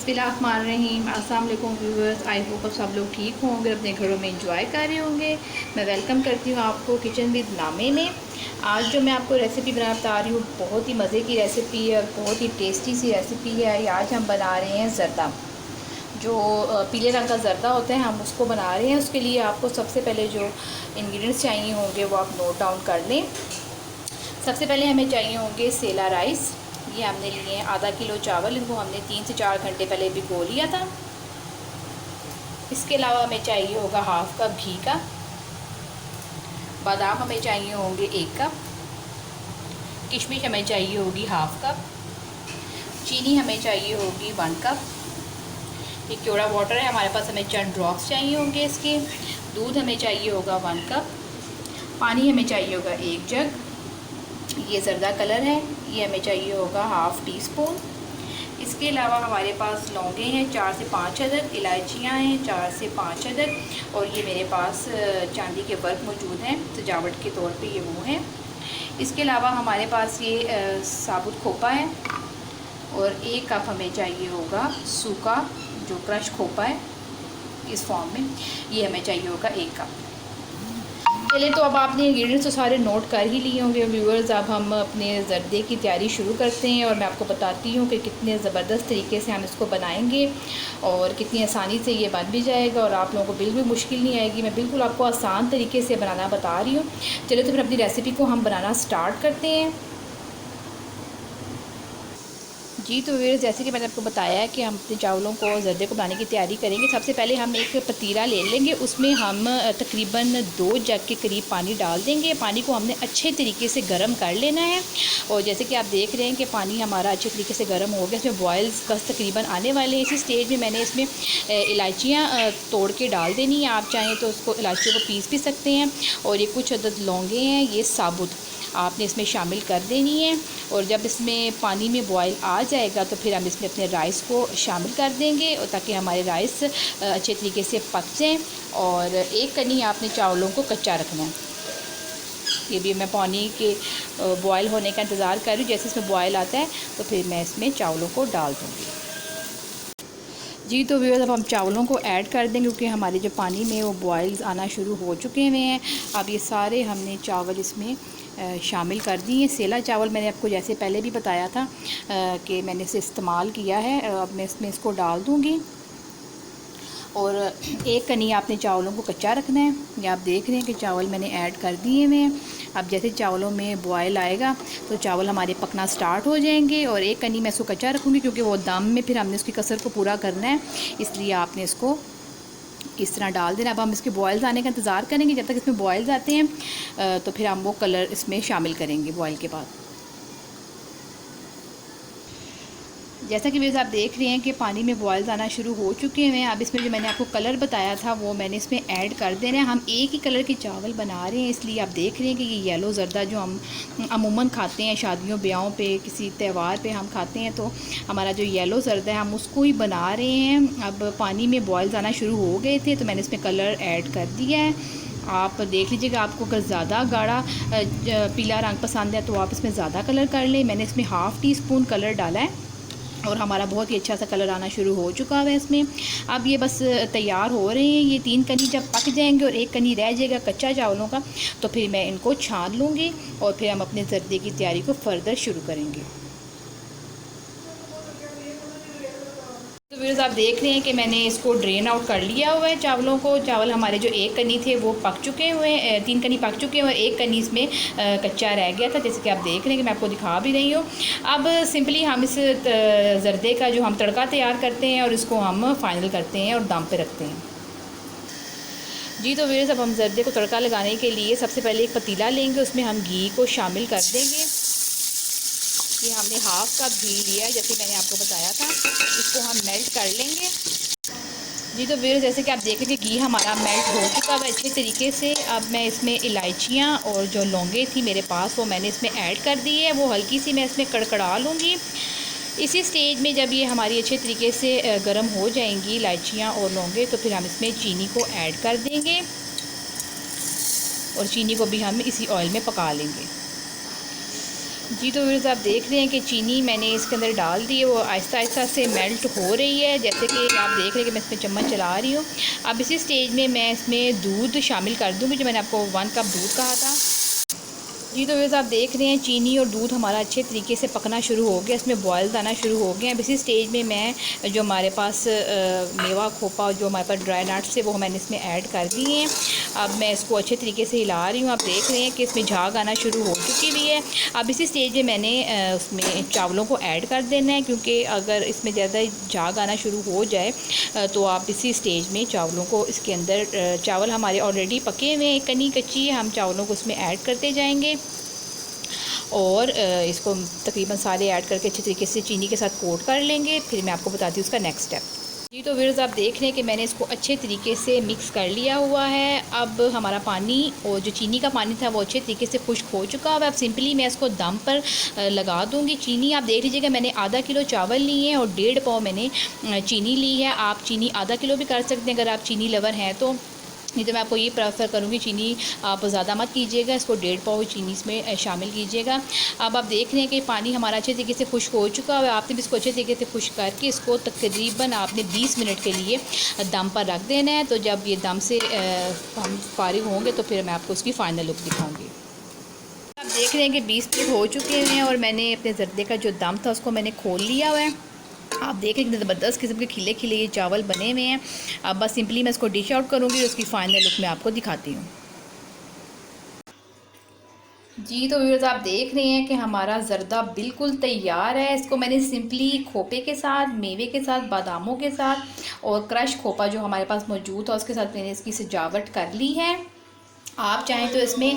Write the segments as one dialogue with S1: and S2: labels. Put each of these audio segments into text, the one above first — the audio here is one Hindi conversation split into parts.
S1: बिस्मिल्लाहिर्रहमानिर्रहीम। अस्सलाम वालेकुम व्यूअर्स, आई होप सब लोग ठीक होंगे, अपने घरों में इंजॉय कर रहे होंगे। मैं वेलकम करती हूँ आपको किचन विद नामे में। आज जो मैं आपको रेसिपी बता रही हूँ बहुत ही मज़े की रेसिपी है और बहुत ही टेस्टी सी रेसिपी है। आज हम बना रहे हैं ज़र्दा, जो पीले रंग का ज़र्दा होता है, हम उसको बना रहे हैं। उसके लिए आपको सबसे पहले जो इंग्रेडिएंट्स चाहिए होंगे वो आप नोट डाउन कर लें। सबसे पहले हमें चाहिए होंगे सेला राइस। ये हमने लिए हैं आधा किलो चावल, इनको हमने 3 से 4 घंटे पहले भिगो लिया था। इसके अलावा हमें चाहिए होगा हाफ़ कप घी का। बादाम हमें चाहिए होंगे 1 कप। किशमिश हमें चाहिए होगी हाफ़ कप। चीनी हमें चाहिए होगी 1 कप। ये केवड़ा वाटर है हमारे पास, हमें चंद ड्रॉप्स चाहिए होंगे इसके। दूध हमें चाहिए होगा 1 कप। पानी हमें चाहिए होगा 1 जग। ये ज़र्दा कलर है, ये हमें चाहिए होगा हाफ़ टी स्पून। इसके अलावा हमारे पास लौंगे हैं 4 से 5 अदद, इलायचियाँ हैं 4 से 5 अदद, और ये मेरे पास चांदी के वर्क मौजूद हैं सजावट के तौर पे, ये वो हैं। इसके अलावा हमारे पास ये साबुत खोपा है, और 1 कप हमें चाहिए होगा सूखा जो क्रश खोपा है इस फॉर्म में, ये हमें चाहिए होगा 1 कप। चलिए, तो अब आपने इंग्रेडिएंट्स तो सारे नोट कर ही लिए होंगे व्यूअर्स। अब हम अपने ज़र्दे की तैयारी शुरू करते हैं, और मैं आपको बताती हूँ कि कितने ज़बरदस्त तरीके से हम इसको बनाएंगे और कितनी आसानी से ये बन भी जाएगा, और आप लोगों को बिल्कुल मुश्किल नहीं आएगी। मैं बिल्कुल आपको आसान तरीके से बनाना बता रही हूँ। चलिए, तो फिर अपनी रेसिपी को हम बनाना स्टार्ट करते हैं। जी, तो व्यूअर्स, जैसे कि मैंने आपको बताया है कि हम अपने चावलों को ज़र्दे को बनाने की तैयारी करेंगे। सबसे पहले हम एक पतीला ले लेंगे, उसमें हम तकरीबन 2 जग के करीब पानी डाल देंगे। पानी को हमने अच्छे तरीके से गर्म कर लेना है, और जैसे कि आप देख रहे हैं कि पानी हमारा अच्छे तरीके से गर्म हो गया। इसमें बॉयल्स बस तकरीबन आने वाले हैं। इसी स्टेज में मैंने इसमें इलायचियाँ तोड़ के डाल देनी है। आप चाहें तो उसको इलायचियों को पीस भी सकते हैं, और ये कुछ अदद लौंगे हैं, ये साबुत आपने इसमें शामिल कर देनी है। और जब इसमें पानी में बॉयल आ जाएगा तो फिर हम इसमें अपने राइस को शामिल कर देंगे, और ताकि हमारे राइस अच्छे तरीके से पक जाएँ। और 1 कनी आपने चावलों को कच्चा रखना है। ये भी मैं पानी के बॉयल होने का इंतज़ार कर रही हूँ। जैसे इसमें बॉयल आता है तो फिर मैं इसमें चावलों को डाल दूँगी। जी, तो व्यूअर्स, अब हम चावलों को ऐड कर देंगे, क्योंकि हमारे जो पानी में वो बॉयल्स आना शुरू हो चुके हुए हैं। अब ये सारे हमने चावल इसमें शामिल कर दिए। सेला चावल मैंने आपको जैसे पहले भी बताया था कि मैंने इसे इस्तेमाल किया है। अब मैं इसमें इसको डाल दूँगी, और 1 कनी आपने चावलों को कच्चा रखना है। ये आप देख रहे हैं कि चावल मैंने ऐड कर दिए हुए हैं। अब जैसे चावलों में बॉयल आएगा तो चावल हमारे पकना स्टार्ट हो जाएंगे, और 1 कनी मैं इसको कच्चा रखूँगी, क्योंकि वो दम में फिर हमने उसकी कसर को पूरा करना है, इसलिए आपने इसको इस तरह डाल देना। अब हम इसके बॉयल्स आने का इंतज़ार करेंगे। जब तक इसमें बॉयल्स आते हैं तो फिर हम वो कलर इसमें शामिल करेंगे बॉयल के बाद। जैसा कि व्यूअर्स, आप देख रहे हैं कि पानी में बॉयल्स आना शुरू हो चुके हैं। अब इसमें जो मैंने आपको कलर बताया था वो मैंने इसमें ऐड कर देना है। हम एक ही कलर के चावल बना रहे हैं, इसलिए आप देख रहे हैं कि ये येलो ज़र्दा जो हम अमूमन खाते हैं शादियों ब्याहों पे, किसी त्यौहार पे हम खाते हैं, तो हमारा जो येलो ज़र्दा है हम उसको ही बना रहे हैं। अब पानी में बॉयल्स आना शुरू हो गए थे तो मैंने इसमें कलर ऐड कर दिया है। आप देख लीजिएगा, आपको अगर ज़्यादा गाढ़ा पीला रंग पसंद है तो आप इसमें ज़्यादा कलर कर लें। मैंने इसमें हाफ़ टी स्पून कलर डाला है, और हमारा बहुत ही अच्छा सा कलर आना शुरू हो चुका है इसमें। अब ये बस तैयार हो रहे हैं। ये 3 कनी जब पक जाएंगे और 1 कनी रह जाएगा कच्चा चावलों का, तो फिर मैं इनको छान लूँगी, और फिर हम अपने ज़र्दे की तैयारी को फ़र्दर शुरू करेंगे। तो व्यूअर्स, आप देख रहे हैं कि मैंने इसको ड्रेन आउट कर लिया हुआ है चावलों को। चावल हमारे जो 1 कनी थे वो पक चुके हुए हैं, 3 कनी पक चुके हुए हैं, 1 कनी इसमें कच्चा रह गया था, जैसे कि आप देख रहे हैं कि मैं आपको दिखा भी रही हूँ। अब सिंपली हम इस ज़र्दे का जो हम तड़का तैयार करते हैं और इसको हम फाइनल करते हैं और दम पे रखते हैं। जी, तो व्यूअर्स, अब हम ज़र्दे को तड़का लगाने के लिए सबसे पहले एक पतीला लेंगे, उसमें हम घी को शामिल कर देंगे। ये हमने हाफ़ कप घी लिया है, जैसे मैंने आपको बताया था। इसको हम मेल्ट कर लेंगे। जी, तो व्यूअर्स, जैसे कि आप देख रहे हैं कि घी हमारा मेल्ट हो चुका है अच्छे तरीके से। अब मैं इसमें इलायचियाँ और जो लौंगे थी मेरे पास वो मैंने इसमें ऐड कर दी है। वो हल्की सी मैं इसमें कड़कड़ा लूँगी। इसी स्टेज में जब ये हमारी अच्छे तरीके से गर्म हो जाएंगी इलायचियाँ और लौंगे, तो फिर हम इसमें चीनी को ऐड कर देंगे, और चीनी को भी हम इसी ऑयल में पका लेंगे। जी तो व्यूअर्स आप देख रहे हैं कि चीनी मैंने इसके अंदर डाल दी है, वो आहिस्ता आहिस्ता से मेल्ट हो रही है। जैसे कि आप देख रहे हैं कि मैं इसमें चम्मच चला रही हूँ। अब इसी स्टेज में मैं इसमें दूध शामिल कर दूँगी, जो मैंने आपको 1 कप दूध कहा था। जी तो व्यूअर्स आप देख रहे हैं चीनी और दूध हमारा अच्छे तरीके से पकना शुरू हो गया, इसमें बॉयल्स आना शुरू हो गए हैं। अब इसी स्टेज में मैं जो हमारे पास मेवा खोपा जो हमारे पास ड्राई नट्स थे वो मैंने इसमें ऐड कर दिए हैं। अब मैं इसको अच्छे तरीके से हिला रही हूँ। आप देख रहे हैं कि इसमें झाग आना शुरू हो चुकी भी है। अब इसी स्टेज में मैंने उसमें चावलों को ऐड कर देना है, क्योंकि अगर इसमें ज़्यादा झाग आना शुरू हो जाए तो आप इसी स्टेज में चावलों को इसके अंदर, चावल हमारे ऑलरेडी पके हुए हैं, कनी कच्ची है, हम चावलों को उसमें ऐड करते जाएंगे और इसको तकरीबन सारे ऐड करके अच्छे तरीके से चीनी के साथ कोट कर लेंगे। फिर मैं आपको बताती हूँ उसका नेक्स्ट स्टेप। जी तो व्यूअर्स आप देख रहे हैं कि मैंने इसको अच्छे तरीके से मिक्स कर लिया हुआ है। अब हमारा पानी और जो चीनी का पानी था वो अच्छे तरीके से खुश्क हो चुका है। अब सिंपली मैं इसको दम पर लगा दूंगी। चीनी आप देख लीजिएगा, मैंने आधा किलो चावल लिए हैं और 1.5 पाव मैंने चीनी ली है। आप चीनी आधा किलो भी कर सकते हैं अगर आप चीनी लवर हैं तो, नहीं तो मैं आपको ये प्रेफर करूँगी चीनी आप ज़्यादा मत कीजिएगा, इसको 1.5 पाव चीनी इसमें शामिल कीजिएगा। अब आप देख रहे हैं कि पानी हमारा अच्छे तरीके से खुश्क हो चुका है। आपने भी इसको अच्छे तरीके से खुश्क करके इसको तकरीबन आपने 20 मिनट के लिए दम पर रख देना है। तो जब ये दम से हम फारिग होंगे तो फिर मैं आपको उसकी फ़ाइनल लुक दिखाऊँगी। आप देख रहे हैं कि 20 मिनट हो चुके हैं और मैंने अपने जर्दे का जो दम था उसको मैंने खोल लिया हुआ है। आप देख रहे हैं ज़बरदस्त किस्म के खिले खिले ये चावल बने हुए हैं। अब बस सिंपली मैं इसको डिश आउट करूँगी और उसकी फ़ाइनल लुक मैं आपको दिखाती हूँ। जी तो व्यूअर्स आप देख रहे हैं कि हमारा ज़र्दा बिल्कुल तैयार है। इसको मैंने सिंपली खोपे के साथ, मेवे के साथ, बादामों के साथ और क्रश खोपा जो हमारे पास मौजूद था उसके साथ मैंने इसकी सजावट कर ली है। आप चाहें तो इसमें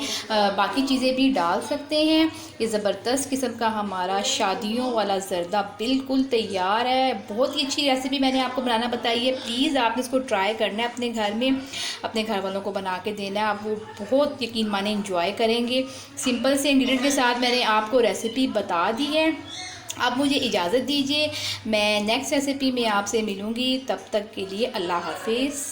S1: बाकी चीज़ें भी डाल सकते हैं। ये ज़बरदस्त किस्म का हमारा शादियों वाला ज़र्दा बिल्कुल तैयार है। बहुत ही अच्छी रेसिपी मैंने आपको बनाना बताई है। प्लीज़ आपने इसको ट्राई करना है अपने घर में, अपने घर वालों को बना के देना है। आप वो बहुत यकीन माने इंजॉय करेंगे। सिंपल से इंग्रेडिएंट के साथ मैंने आपको रेसिपी बता दी है। अब मुझे इजाज़त दीजिए, मैं नेक्स्ट रेसिपी में आपसे मिलूँगी। तब तक के लिए अल्लाह हाफिज़।